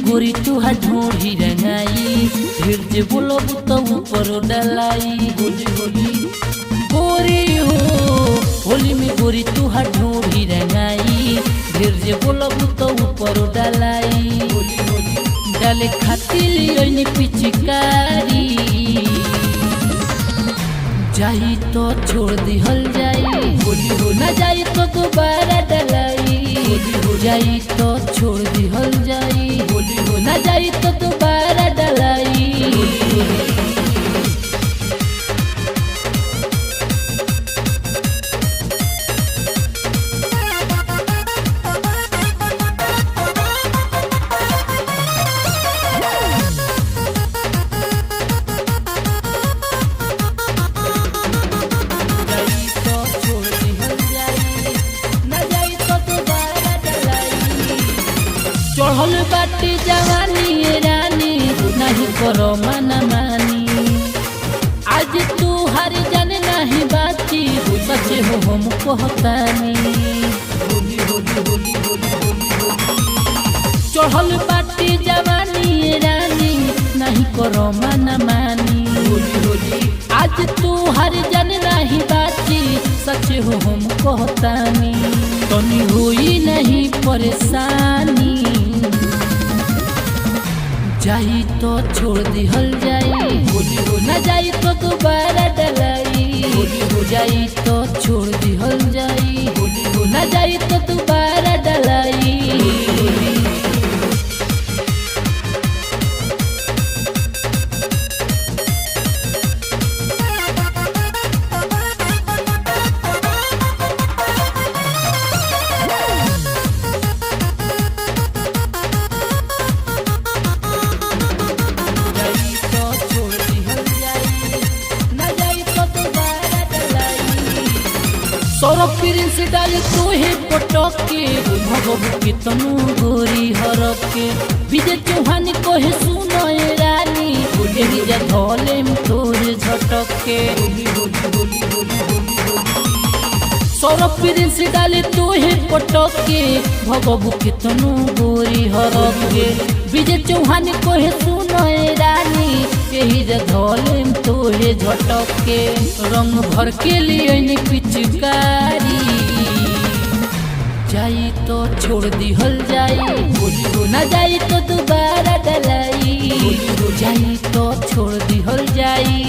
गोरी तुहा ढूंढी रंगाई, फिर जे बोलो तो ऊपर डलाई। होली होली गोरी हो, होली में गोरी तुहा ढूंढी रंगाई, फिर जे बोलो तो ऊपर डलाई। होली होली डाले खातिर पिचकारी, जाई तो छोड़ दिहल जाई। होली हो न जाई तो दोबारा डलाई। होली हो जाई तो छोड़ दिहल जाई। होली हो न जाई तो दोबारा डलाई। चढ़ल बाटी जवानी रानी, नहीं करो मना मानी। आज तू हर जन नहीं बाची, सचे हो हम कहतानी। होली होली होली होली होली चढ़ल बाटी जवानी रानी, नहीं करो मना मानी। होली होली आज तू हर जन नहीं बाची, सचे हो हम कहतानी। तनी हुई नहीं परेशानी, जाई तो छोड़ दिहल जाई। होली हो न जाई तो दोबारा डलाई। होली हो जाई तो छोड़ दिहल जाई। होली हो न जाई तो दोबारा डलाई। सौरभ प्रिंस डाले तोहे पटके, भगव के तनु गोरी हरप के। विजय चौहान कोहे सुनो रानी, एही जा धोले तोरे झटके। सौरभ प्रिंस डाले तोहे पटके, भगव के तनु गोरी हरप के। विजय चौहान कोहे सुनो रानी, एही जा धोले तोहे झटके। रंग भर के लिए पिचकारी, जाई तो छोड़ दिहल जाई। होली हो न जाई तो दोबारा डलाई। होली हो जाई तो छोड़ दिहल जाई।